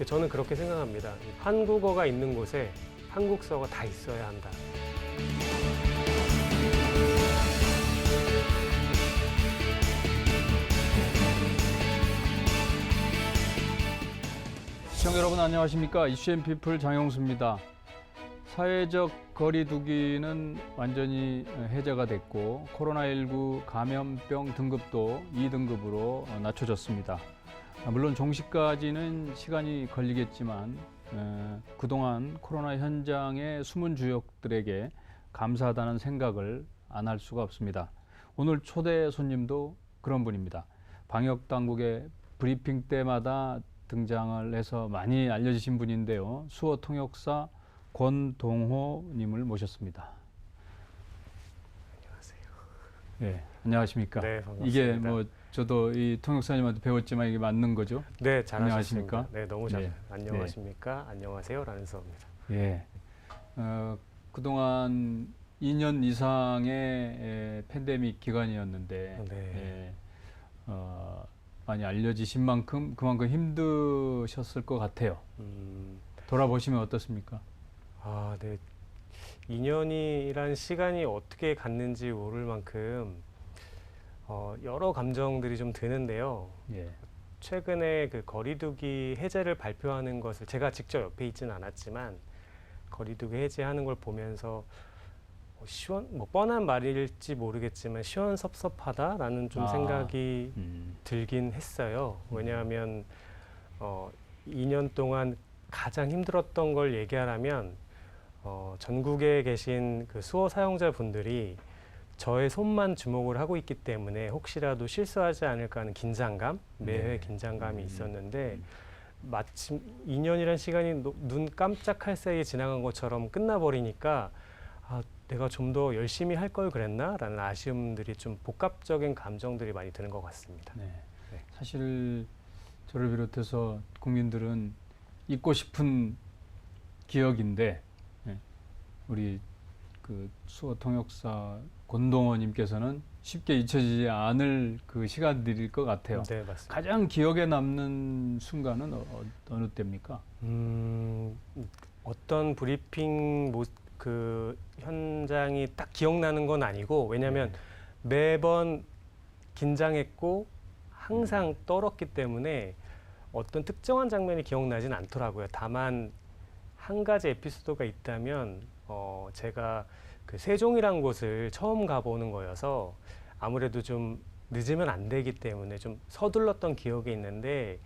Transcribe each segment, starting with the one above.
저는 그렇게 생각합니다. 한국어가 있는 곳에 한국서가 다 있어야 한다. 시청자 여러분 안녕하십니까? 이슈앤피플 장영수입니다. 사회적 거리두기는 완전히 해제가 됐고 코로나19 감염병 등급도 2등급으로 낮춰졌습니다. 물론 종식까지는 시간이 걸리겠지만 그동안 코로나 현장의 숨은 주역들에게 감사하다는 생각을 안 할 수가 없습니다. 오늘 초대 손님도 그런 분입니다. 방역당국의 브리핑 때마다 등장을 해서 많이 알려지신 분인데요. 수어 통역사 권동호 님을 모셨습니다. 안녕하세요. 네, 안녕하십니까? 네, 반갑습니다. 이게 뭐 저도 이 통역사님한테 배웠지만 이게 맞는 거죠? 네, 잘하셨습니다. 안녕하십니까? 네, 너무 잘. 네. 안녕하십니까? 안녕하세요라는 수어입니다. 예. 그동안 2년 이상의 팬데믹 기간이었는데 네. 많이 알려지신 만큼 그만큼 힘드셨을 것 같아요. 돌아보시면 어떻습니까? 아, 네. 2년이란 시간이 어떻게 갔는지 모를 만큼 여러 감정들이 좀 드는데요. 예. 최근에 그 거리두기 해제를 발표하는 것을 제가 직접 옆에 있지는 않았지만 거리두기 해제하는 걸 보면서 뻔한 말일지 모르겠지만 시원섭섭하다라는 좀 생각이 들긴 했어요. 왜냐하면 2년 동안 가장 힘들었던 걸 얘기하라면 전국에 계신 그 수어 사용자분들이 저의 손만 주목을 하고 있기 때문에 혹시라도 실수하지 않을까 하는 긴장감, 매회 긴장감이 있었는데 마침 2년이란 시간이 눈 깜짝할 사이에 지나간 것처럼 끝나버리니까 내가 좀 더 열심히 할 걸 그랬나? 라는 아쉬움들이 좀 복합적인 감정들이 많이 드는 것 같습니다. 네. 네. 사실 저를 비롯해서 국민들은 잊고 싶은 기억인데 우리 그 수어 통역사 권동호님께서는 쉽게 잊혀지지 않을 그 시간들일 것 같아요. 네, 맞습니다. 가장 기억에 남는 순간은 어느 때입니까? 어떤 브리핑 그 현장이 딱 기억나는 건 아니고 왜냐하면 매번 긴장했고 항상 떨었기 때문에 어떤 특정한 장면이 기억나진 않더라고요. 다만 한 가지 에피소드가 있다면 제가 그 세종이란 곳을 처음 가보는 거여서 아무래도 좀 늦으면 안 되기 때문에 좀 서둘렀던 기억이 있는데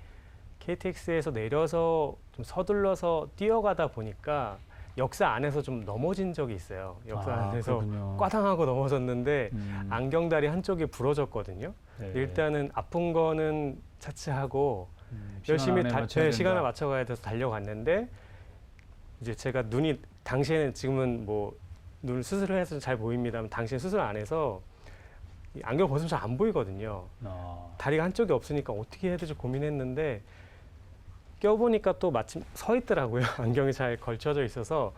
KTX에서 내려서 좀 서둘러서 뛰어가다 보니까 역사 안에서 좀 넘어진 적이 있어요. 역사 안에서 그렇군요. 꽈당하고 넘어졌는데 안경다리 한쪽이 부러졌거든요. 네. 일단은 아픈 거는 차치하고 열심히 시간을 맞춰가야 돼서 달려갔는데 이제 제가 눈이 당시에는 지금은 뭐 눈 수술을 해서 잘 보입니다만 당시에 수술 안 해서 안경 벗으면 잘 안 보이거든요. 다리가 한쪽이 없으니까 어떻게 해야 될지 고민했는데 껴보니까 또 마침 서 있더라고요. 안경이 잘 걸쳐져 있어서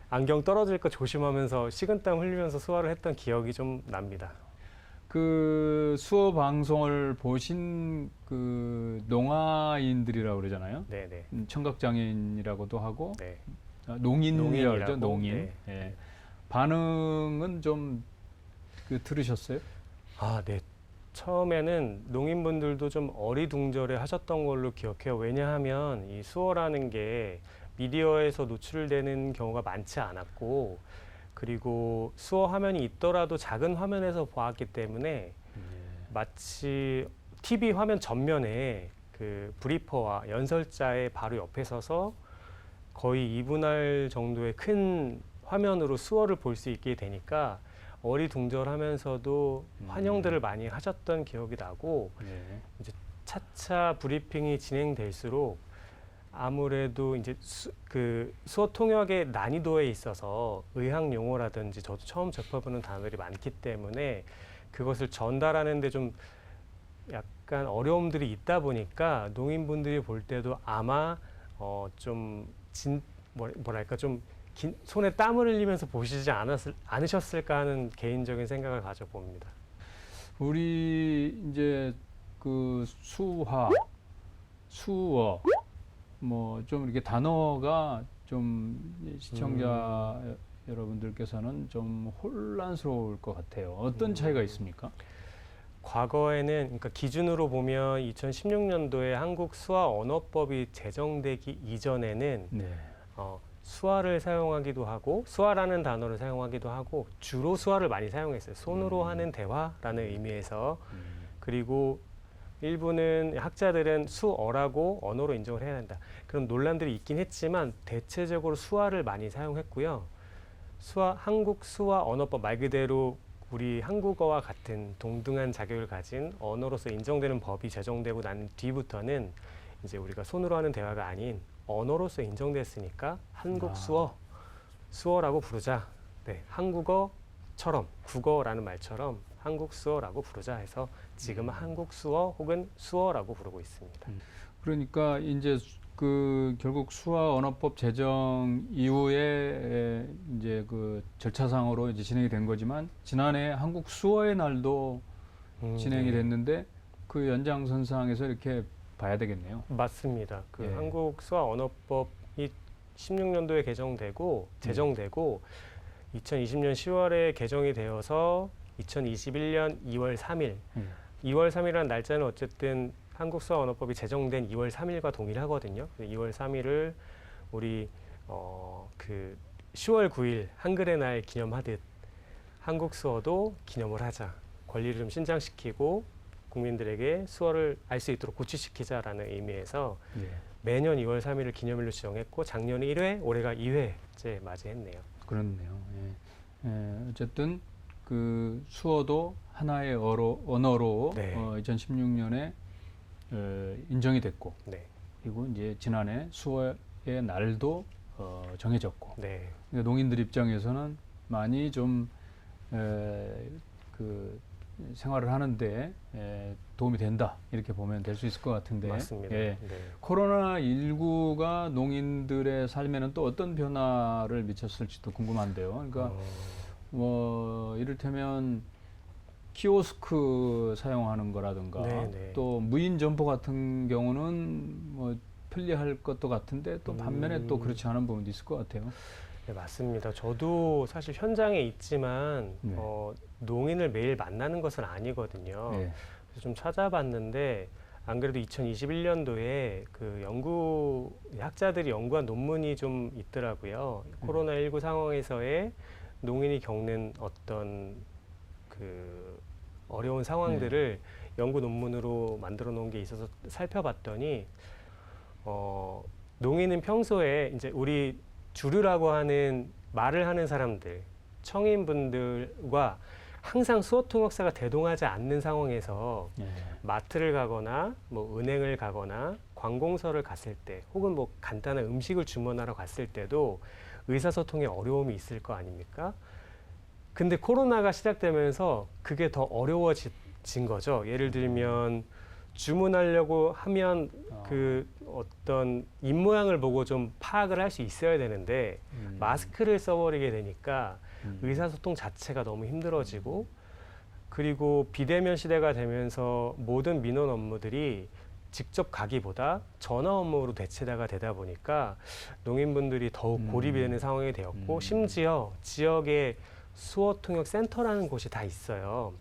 안경 떨어질까 조심하면서 식은땀 흘리면서 수화를 했던 기억이 좀 납니다. 그 수어 방송을 보신 그 농아인들이라고 그러잖아요. 네네. 청각장애인이라고도 하고 네. 농인이라고 그러죠. 농인. 네. 예. 반응은 좀 들으셨어요? 네. 처음에는 농인분들도 좀 어리둥절해 하셨던 걸로 기억해요. 왜냐하면 이 수어라는 게 미디어에서 노출되는 경우가 많지 않았고 그리고 수어 화면이 있더라도 작은 화면에서 보았기 때문에 마치 TV 화면 전면에 그 브리퍼와 연설자의 바로 옆에 서서 거의 2분할 정도의 큰 화면으로 수어를 볼 수 있게 되니까 어리둥절하면서도 환영들을 많이 하셨던 기억이 나고 이제 1차 브리핑이 진행될수록 아무래도 이제 수어 통역의 난이도에 있어서 의학 용어라든지 저도 처음 접해보는 단어들이 많기 때문에 그것을 전달하는데 좀 약간 어려움들이 있다 보니까 농인분들이 볼 때도 아마 뭐랄까 좀 손에 땀을 흘리면서 보시지 않으셨을까 하는 개인적인 생각을 가져봅니다. 우리 이제 그 수어 뭐 좀 이렇게 단어가 좀 시청자 여러분들께서는 좀 혼란스러울 것 같아요. 어떤 차이가 있습니까? 과거에는 그러니까 기준으로 보면 2016년도에 한국 수화 언어법이 제정되기 이전에는 네. 수화를 사용하기도 하고 수화라는 단어를 사용하기도 하고 주로 수화를 많이 사용했어요. 손으로 하는 대화라는 의미에서. 그리고 일부는 학자들은 수어라고 언어로 인정을 해야 한다. 그런 논란들이 있긴 했지만 대체적으로 수화를 많이 사용했고요. 한국 수화 언어법 말 그대로 우리 한국어와 같은 동등한 자격을 가진 언어로서 인정되는 법이 제정되고 난 뒤부터는 이제 우리가 손으로 하는 대화가 아닌 언어로서 인정됐으니까 한국 수어라고 부르자. 네, 한국어처럼 국어라는 말처럼 한국 수어라고 부르자 해서 지금은 한국 수어 혹은 수어라고 부르고 있습니다. 그러니까 이제 그 결국 수화 언어법 제정 이후에 이제 그 절차상으로 이제 진행이 된 거지만 지난해 한국 수어의 날도 진행이 네. 됐는데 그 연장선상에서 이렇게 봐야 되겠네요. 맞습니다. 예. 한국 수화 언어법이 16년도에 제정되고 2020년 10월에 개정이 되어서 2021년 2월 3일 2월 3일이라는 날짜는 어쨌든 한국 수화 언어법이 제정된 2월 3일과 동일하거든요. 2월 3일을 우리 10월 9일 한글의 날 기념하듯 한국 수어도 기념을 하자. 권리를 좀 신장시키고 국민들에게 수어를 알 수 있도록 고취시키자라는 의미에서 매년 2월 3일을 기념일로 지정했고 작년에 1회, 올해가 2회째 맞이했네요. 그렇네요. 어쨌든 그 수어도 하나의 언어로 네. 2016년에 인정이 됐고 네. 그리고 이제 지난해 수어의 날도 정해졌고 네. 그러니까 농인들 입장에서는 많이 좀 그 생활을 하는데 도움이 된다 이렇게 보면 될 수 있을 것 같은데 맞습니다. 예. 네. 코로나19가 농인들의 삶에는 또 어떤 변화를 미쳤을지도 궁금한데요. 그러니까 뭐 이를테면 키오스크 사용하는 거라든가 네네. 또 무인 점포 같은 경우는 뭐 편리할 것도 같은데 또 반면에 또 그렇지 않은 부분도 있을 것 같아요. 네, 맞습니다. 저도 사실 현장에 있지만 네. 농인을 매일 만나는 것은 아니거든요. 예. 그래서 좀 찾아봤는데 안 그래도 2021년도에 그 학자들이 연구한 논문이 좀 있더라고요. 코로나19 상황에서의 농인이 겪는 어떤 그 어려운 상황들을 연구 논문으로 만들어 놓은 게 있어서 살펴봤더니 농인은 평소에 이제 우리 주류라고 하는 말을 하는 사람들, 청인분들과 항상 수어 통역사가 대동하지 않는 상황에서 마트를 가거나 뭐 은행을 가거나 관공서를 갔을 때 혹은 뭐 간단한 음식을 주문하러 갔을 때도 의사소통에 어려움이 있을 거 아닙니까? 근데 코로나가 시작되면서 그게 더 어려워진 거죠. 예를 들면 주문하려고 하면 그 어떤 입모양을 보고 좀 파악을 할 수 있어야 되는데 마스크를 써버리게 되니까 의사소통 자체가 너무 힘들어지고 그리고 비대면 시대가 되면서 모든 민원 업무들이 직접 가기보다 전화 업무로 대체가 되다 보니까 농인분들이 더욱 고립이 되는 상황이 되었고 심지어 지역에 수어 통역 센터라는 곳이 다 있어요.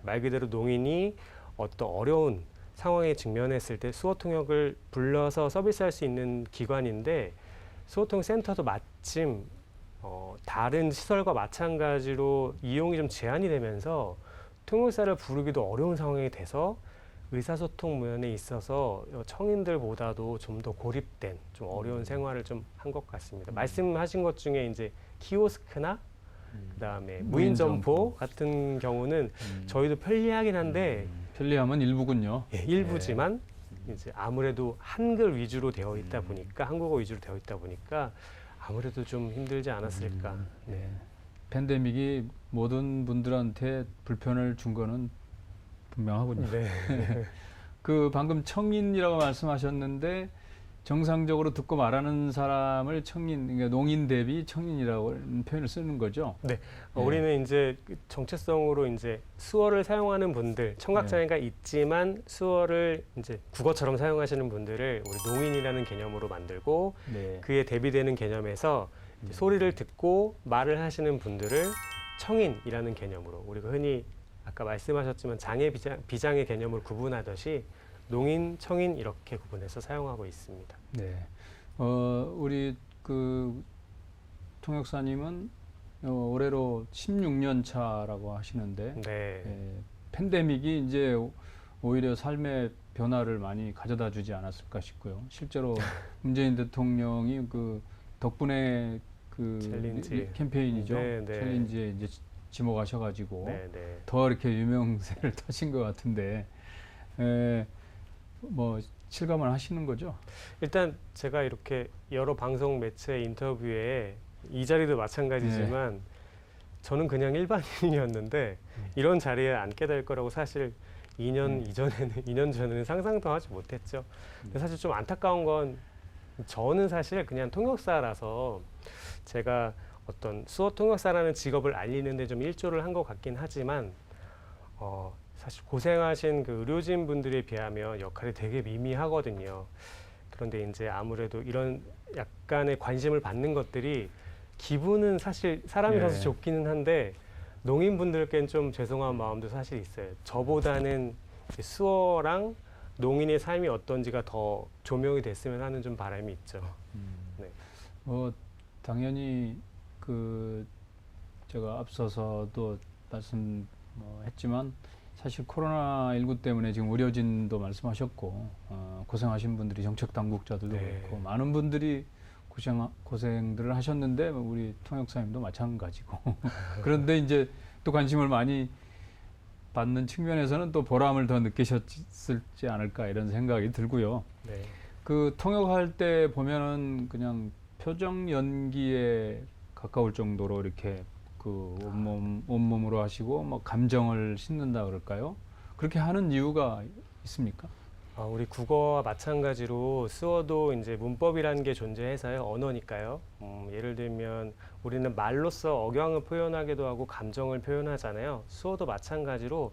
말 그대로 농인이 어떤 어려운 상황에 직면했을 때 수어 통역을 불러서 서비스할 수 있는 기관인데 수어 통역 센터도 마침 다른 시설과 마찬가지로 이용이 좀 제한이 되면서 통역사를 부르기도 어려운 상황이 돼서 의사소통 면에 있어서 청인들보다도 좀 더 고립된 좀 어려운 생활을 좀 한 것 같습니다. 말씀하신 것 중에 이제 키오스크나 그다음에 무인점포 같은 경우는 저희도 편리하긴 한데 편리함은 일부군요. 일부지만 이제 아무래도 한글 위주로 되어 있다 보니까 한국어 위주로 되어 있다 보니까 아무래도 좀 힘들지 않았을까. 네. 팬데믹이 모든 분들한테 불편을 준 거는 분명하군요. 네. 그 방금 청인이라고 말씀하셨는데 정상적으로 듣고 말하는 사람을 청인, 그러니까 농인 대비 청인이라고 표현을 쓰는 거죠. 네. 예. 우리는 이제 그 정체성으로 이제 수어를 사용하는 분들, 청각 장애가 있지만 수어를 이제 국어처럼 사용하시는 분들을 우리 농인이라는 개념으로 만들고 네. 그에 대비되는 개념에서 이제 소리를 듣고 말을 하시는 분들을 청인이라는 개념으로 우리가 흔히 아까 말씀하셨지만 장애 비장애 개념을 구분하듯이 농인, 청인 이렇게 구분해서 사용하고 있습니다. 네. 우리 그 통역사님은 올해로 16년 차라고 하시는데 네. 팬데믹이 이제 오히려 삶의 변화를 많이 가져다 주지 않았을까 싶고요. 실제로 문재인 대통령이 그 덕분에 그 챌린지. 캠페인이죠. 네, 네. 챌린지에 이제 지목하셔가지고 네, 네. 더 이렇게 유명세를 타신 것 같은데 뭐 실감을 하시는 거죠? 일단 제가 이렇게 여러 방송 매체 인터뷰에 이 자리도 마찬가지지만 저는 그냥 일반인이었는데 이런 자리에 앉게 될 거라고 사실 2년 이전에는 2년 전에는 상상도 하지 못했죠. 근데 사실 좀 안타까운 건 저는 사실 그냥 통역사라서 제가 어떤 수어 통역사라는 직업을 알리는데 좀 일조를 한 것 같긴 하지만 사실 고생하신 그 의료진 분들에 비하면 역할이 되게 미미하거든요. 그런데 이제 아무래도 이런 약간의 관심을 받는 것들이 기분은 사실 사람이라서 예. 좋기는 한데 농인분들께는 좀 죄송한 마음도 사실 있어요. 저보다는 이제 수어랑 농인의 삶이 어떤지가 더 조명이 됐으면 하는 좀 바람이 있죠. 네. 당연히 그 제가 앞서서도 말씀했지만 사실 코로나19 때문에 지금 의료진도 말씀하셨고 고생하신 분들이 정책 당국자들도 네. 그렇고 많은 분들이 고생들을 하셨는데 우리 통역사님도 마찬가지고 그런데 이제 또 관심을 많이 받는 측면에서는 또 보람을 더 느끼셨을지 않을까 이런 생각이 들고요. 네. 그 통역할 때 보면은 그냥 표정 연기에 가까울 정도로 이렇게 그 온몸으로 하시고 뭐 감정을 싣는다 그럴까요? 그렇게 하는 이유가 있습니까? 우리 국어와 마찬가지로 수어도 이제 문법이라는 게 존재해서요. 언어니까요. 예를 들면 우리는 말로써 억양을 표현하기도 하고 감정을 표현하잖아요. 수어도 마찬가지로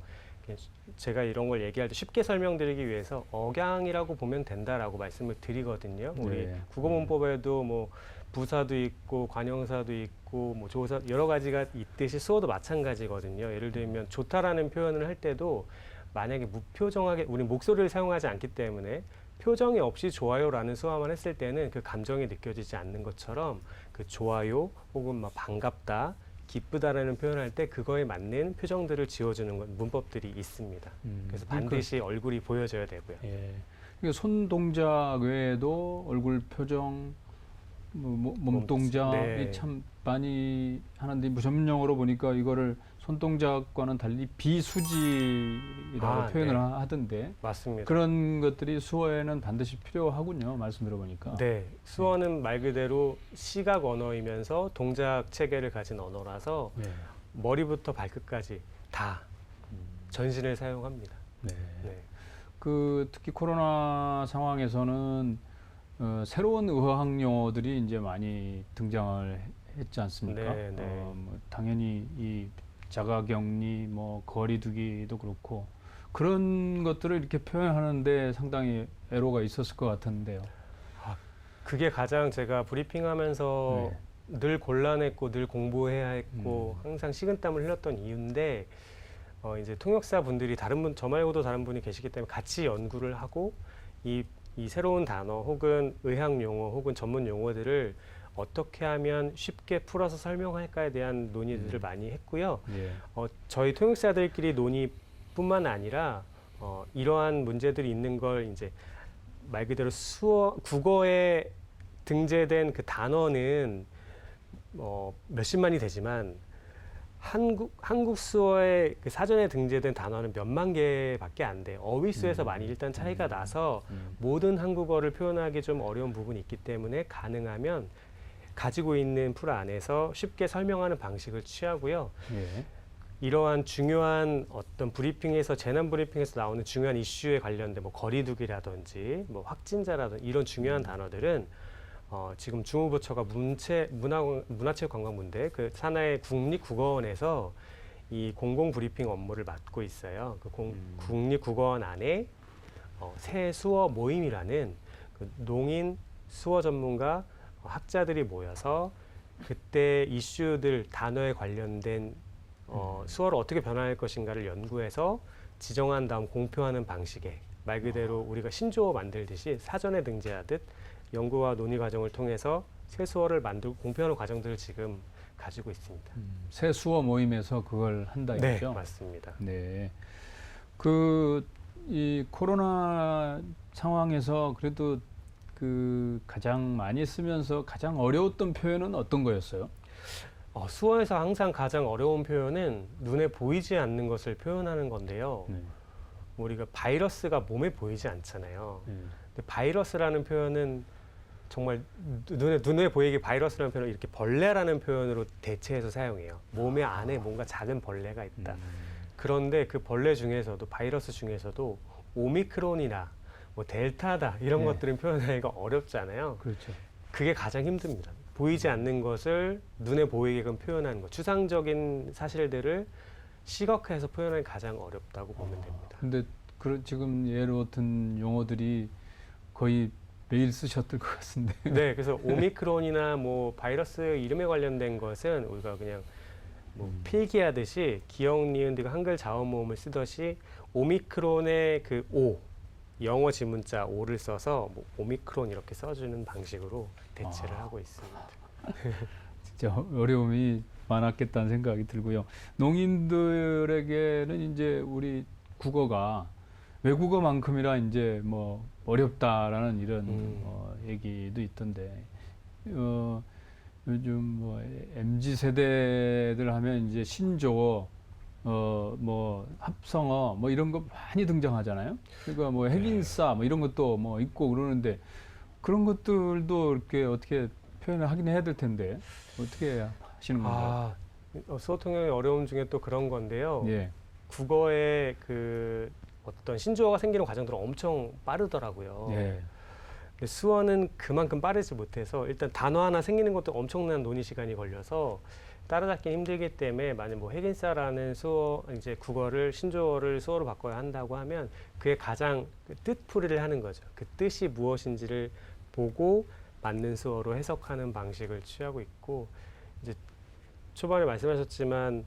제가 이런 걸 얘기할 때 쉽게 설명드리기 위해서 억양이라고 보면 된다라고 말씀을 드리거든요. 우리 네. 국어 문법에도 뭐 부사도 있고 관형사도 있고 뭐 조사 여러 가지가 있듯이 수어도 마찬가지거든요. 예를 들면 좋다라는 표현을 할 때도 만약에 무표정하게 우리 목소리를 사용하지 않기 때문에 표정이 없이 좋아요라는 수화만 했을 때는 그 감정이 느껴지지 않는 것처럼 그 좋아요 혹은 막 반갑다, 기쁘다라는 표현을 할 때 그거에 맞는 표정들을 지어주는 문법들이 있습니다. 그래서 반드시 얼굴이 보여져야 되고요. 예. 그러니까 손 동작 외에도 얼굴 표정, 몸 동작이 네. 참 많이 하는데 전문용어로 보니까 이거를 손 동작과는 달리 비수지라고 표현을 네. 하던데 맞습니다. 그런 것들이 수어에는 반드시 필요하군요. 말씀 들어보니까. 네, 수어는 말 그대로 시각 언어이면서 동작 체계를 가진 언어라서 네. 머리부터 발끝까지 다 전신을 사용합니다. 네. 네. 그 특히 코로나 상황에서는 새로운 의학 용어들이 이제 많이 등장을 했지 않습니까? 네, 네. 뭐 당연히 이 자가격리, 뭐 거리두기도 그렇고 그런 것들을 이렇게 표현하는데 상당히 애로가 있었을 것 같은데요. 그게 가장 제가 브리핑하면서 늘 곤란했고 늘 공부해야 했고 항상 식은땀을 흘렸던 이유인데 이제 통역사 분들이 저 말고도 다른 분이 계시기 때문에 같이 연구를 하고 이 새로운 단어 혹은 의학 용어 혹은 전문 용어들을 어떻게 하면 쉽게 풀어서 설명할까에 대한 논의들을 많이 했고요. 예. 저희 통역사들끼리 논의뿐만 아니라 이러한 문제들이 있는 걸 이제 말 그대로 국어에 등재된 그 단어는 몇십만이 되지만 한국 수어에 그 사전에 등재된 단어는 몇만 개밖에 안 돼요. 어휘 수에서 많이 일단 차이가 나서 모든 한국어를 표현하기 좀 어려운 부분이 있기 때문에 가능하면 가지고 있는 풀 안에서 쉽게 설명하는 방식을 취하고요. 예. 이러한 중요한 어떤 브리핑에서 재난 브리핑에서 나오는 중요한 이슈에 관련된 뭐 거리두기라든지 뭐 확진자라든지 이런 중요한 단어들은 지금 중후부처가 문화체육관광부인데 그 산하의 국립국어원에서 이 공공 브리핑 업무를 맡고 있어요. 그 국립국어원 안에 새 수어 모임이라는 그 농인 수어 전문가 학자들이 모여서 그때 이슈들 단어에 관련된 수어를 어떻게 변화할 것인가를 연구해서 지정한 다음 공표하는 방식의 말 그대로 우리가 신조어 만들듯이 사전에 등재하듯 연구와 논의 과정을 통해서 새 수어를 만들고 공표하는 과정들을 지금 가지고 있습니다. 새 수어 모임에서 그걸 한다 네, 이거죠? 맞습니다. 네. 이 코로나 상황에서 그래도 그 가장 많이 쓰면서 가장 어려웠던 표현은 어떤 거였어요? 수어에서 항상 가장 어려운 표현은 눈에 보이지 않는 것을 표현하는 건데요. 네. 우리가 바이러스가 몸에 보이지 않잖아요. 네. 근데 바이러스라는 표현은 정말 눈에 보이게 바이러스라는 표현을 이렇게 벌레라는 표현으로 대체해서 사용해요. 몸의 안에 뭔가 작은 벌레가 있다. 그런데 그 벌레 중에서도 바이러스 중에서도 오미크론이나 뭐 델타다 이런 네. 것들은 표현하기가 어렵잖아요. 그렇죠. 그게 가장 힘듭니다. 보이지 않는 것을 눈에 보이게끔 표현하는 것, 추상적인 사실들을 시각화해서 표현하기 가장 어렵다고 보면 됩니다. 근데 지금 예로 든 용어들이 거의 매일 쓰셨을 것 같은데. 네, 그래서 오미크론이나 뭐 바이러스 이름에 관련된 것은 우리가 그냥 뭐 필기하듯이 기역, 니은, 디귿 한글 자음 모음을 쓰듯이 오미크론의 그 오, 영어 지문자 오를 써서 뭐 오미크론 이렇게 써주는 방식으로 대체를 하고 있습니다. 진짜 어려움이 많았겠다는 생각이 들고요. 농인들에게는 이제 우리 국어가 외국어만큼이나 이제 뭐 어렵다라는 이런 얘기도 있던데 요즘 뭐 MZ 세대들 하면 이제 신조어 뭐 합성어 뭐 이런 거 많이 등장하잖아요. 그러니까 뭐 핵인싸 뭐 이런 것도 뭐 있고 그러는데 그런 것들도 이렇게 어떻게 표현을 하긴 해야 될 텐데 어떻게 하시는 건가요? 수어 통역의 어려움 중에 또 그런 건데요. 예. 국어의 그 어떤 신조어가 생기는 과정들은 엄청 빠르더라고요. 예. 근데 수어는 그만큼 빠르지 못해서 일단 단어 하나 생기는 것도 엄청난 논의 시간이 걸려서 따라잡기 힘들기 때문에 만약 뭐 핵인싸라는 수어 이제 국어를 신조어를 수어로 바꿔야 한다고 하면 그게 가장 그 뜻풀이를 하는 거죠. 그 뜻이 무엇인지를 보고 맞는 수어로 해석하는 방식을 취하고 있고 이제 초반에 말씀하셨지만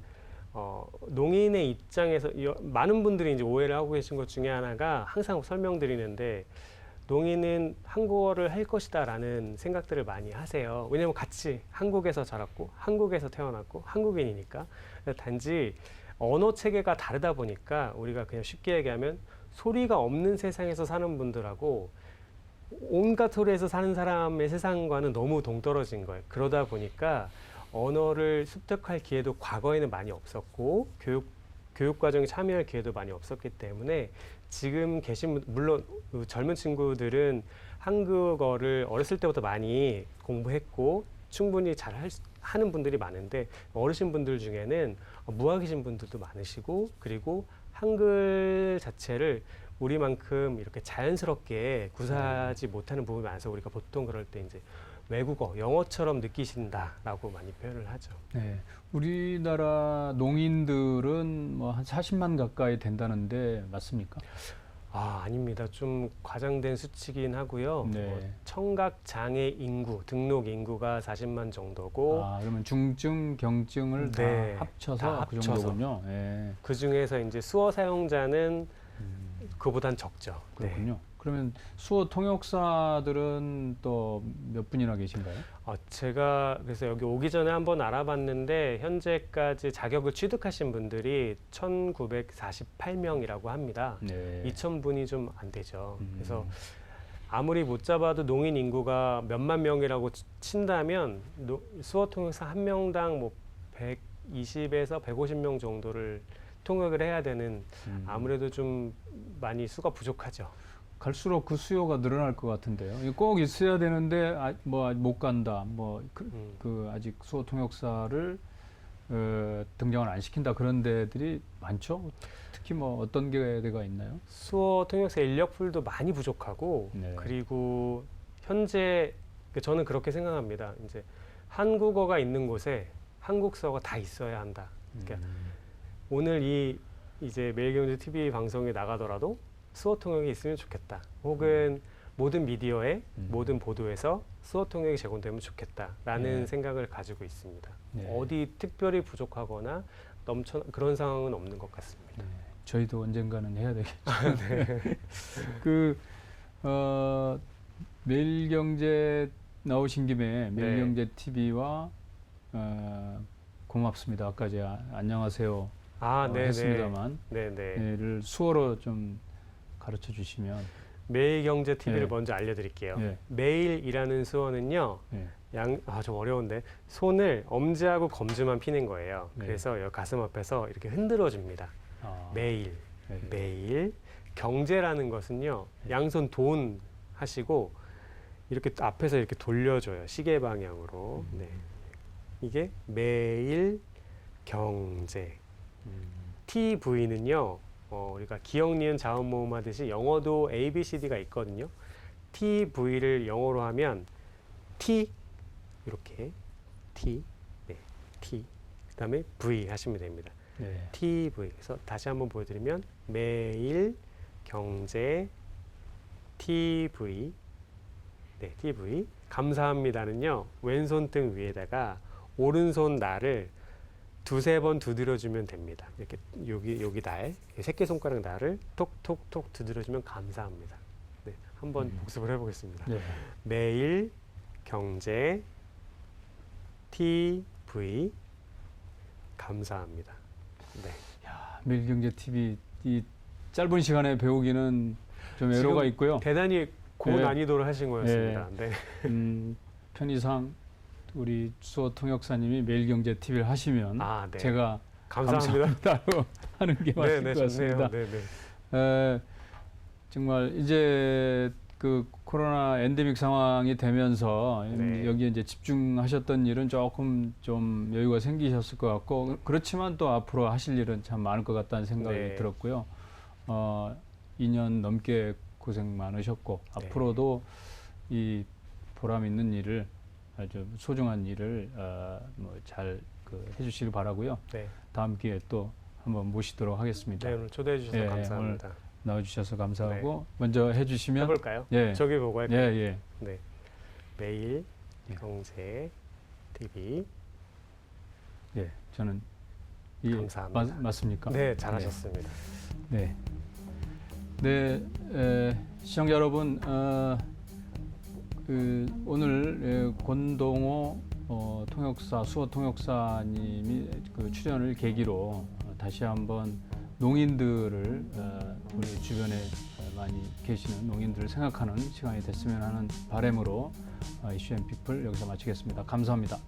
농인의 입장에서 많은 분들이 이제 오해를 하고 계신 것 중에 하나가 항상 설명드리는데 농인은 한국어를 할 것이다라는 생각들을 많이 하세요. 왜냐하면 같이 한국에서 자랐고 한국에서 태어났고 한국인이니까. 단지 언어 체계가 다르다 보니까 우리가 그냥 쉽게 얘기하면 소리가 없는 세상에서 사는 분들하고 온갖 소리에서 사는 사람의 세상과는 너무 동떨어진 거예요. 그러다 보니까 언어를 습득할 기회도 과거에는 많이 없었고 교육 과정에 참여할 기회도 많이 없었기 때문에 지금 계신 물론 젊은 친구들은 한국어를 어렸을 때부터 많이 공부했고 충분히 잘 하는 분들이 많은데 어르신 분들 중에는 무학이신 분들도 많으시고 그리고 한글 자체를 우리만큼 이렇게 자연스럽게 구사하지 못하는 부분이 많아서 우리가 보통 그럴 때 이제 외국어, 영어처럼 느끼신다라고 많이 표현을 하죠. 네. 우리나라 농인들은 뭐 한 40만 가까이 된다는데 맞습니까? 아닙니다. 좀 과장된 수치긴 하고요. 네. 청각 장애 인구, 등록 인구가 40만 정도고 그러면 중증, 경증을 네, 다 합쳐서 다 그 합쳐서. 정도군요. 예. 그 중에서 이제 수어 사용자는 그보단 적죠. 그렇군요. 그러면 수어 통역사들은 또 몇 분이나 계신가요? 제가 그래서 여기 오기 전에 한번 알아봤는데 현재까지 자격을 취득하신 분들이 1948명이라고 합니다. 네. 2000분이 좀 안 되죠. 그래서 아무리 못 잡아도 농인 인구가 몇만 명이라고 친다면 수어 통역사 한 명당 뭐 120에서 150명 정도를 통역을 해야 되는 아무래도 좀 많이 수가 부족하죠. 갈수록 그 수요가 늘어날 것 같은데요. 이거 꼭 있어야 되는데 뭐 못 간다. 그 아직 수어 통역사를 등장을 안 시킨다 그런 데들이 많죠. 특히 뭐 어떤 데가 있나요? 수어 통역사 인력풀도 많이 부족하고 네. 그리고 현재 저는 그렇게 생각합니다. 이제 한국어가 있는 곳에 한국서가 다 있어야 한다. 그러니까 오늘 이제 매일경제 TV 방송에 나가더라도 수어 통역이 있으면 좋겠다. 혹은 모든 미디어에 모든 보도에서 수어 통역이 제공되면 좋겠다라는 네. 생각을 가지고 있습니다. 네. 어디 특별히 부족하거나 그런 상황은 없는 것 같습니다. 네. 저희도 언젠가는 해야 되겠죠. 네. 매일경제 나오신 김에 네. 매일경제 TV와 고맙습니다. 아까 제가 안녕하세요 네네. 했습니다만 네네. 를 수어로 좀 가르쳐 주시면. 매일경제 TV를 네. 먼저 알려드릴게요. 네. 매일이라는 수어는요. 네. 좀 어려운데 손을 엄지하고 검지만 피는 거예요. 네. 그래서 여기 가슴 앞에서 이렇게 흔들어 줍니다. 매일. 네. 매일. 경제라는 것은요. 양손 돈 하시고 이렇게 앞에서 이렇게 돌려줘요. 시계 방향으로. 네. 이게 매일 경제. TV는요. 우리가 기억, 니은, 자음, 모음 하듯이 영어도 A, B, C, D가 있거든요. TV를 영어로 하면 T 이렇게 T, 네, T. 그다음에 V 하시면 됩니다. 네. TV. 그래서 다시 한번 보여드리면 매일 경제 TV. 네, TV. 감사합니다는요. 왼손 등 위에다가 오른손 날을 두세 번 두드려주면 됩니다. 이렇게 여기 날, 새끼손가락 날을 톡톡톡 두드려주면 감사합니다. 네, 한번 복습을 해보겠습니다. 네. 매일 경제 TV 감사합니다. 네. 매일경제 TV 이 짧은 시간에 배우기는 좀 애로가 지금 있고요. 대단히 고난이도를 하신 거였습니다. 네. 편의상 우리 수어 통역사님이 매일경제 TV를 하시면 네. 제가 감사합니다. 감사합니다로 하는 게 맞을 것 같습니다. 네네. 정말 이제 그 코로나 엔데믹 상황이 되면서 네. 여기에 이제 집중하셨던 일은 조금 좀 여유가 생기셨을 것 같고, 그렇지만 또 앞으로 하실 일은 참 많을 것 같다는 생각이 네. 들었고요. 2년 넘게 고생 많으셨고 네. 앞으로도 이 보람 있는 일을, 아주 소중한 일을 잘 해주시길 바라고요. 네. 다음 기회에 또 한번 모시도록 하겠습니다. 네, 오늘 초대해 주셔서 예, 감사합니다. 나와주셔서 감사하고 먼저 해주시면. 해볼까요? 예. 저기 보고 할까요? 예. 네. 매일 예. 경제 TV. 예, 저는 감사합니다. 맞습니까? 네, 잘하셨습니다. 네. 시청자 여러분, 오늘 권동호 수어 통역사님이 그 출연을 계기로 다시 한번 농인들을, 우리 주변에 많이 계시는 농인들을 생각하는 시간이 됐으면 하는 바람으로 이슈 앤 피플 여기서 마치겠습니다. 감사합니다.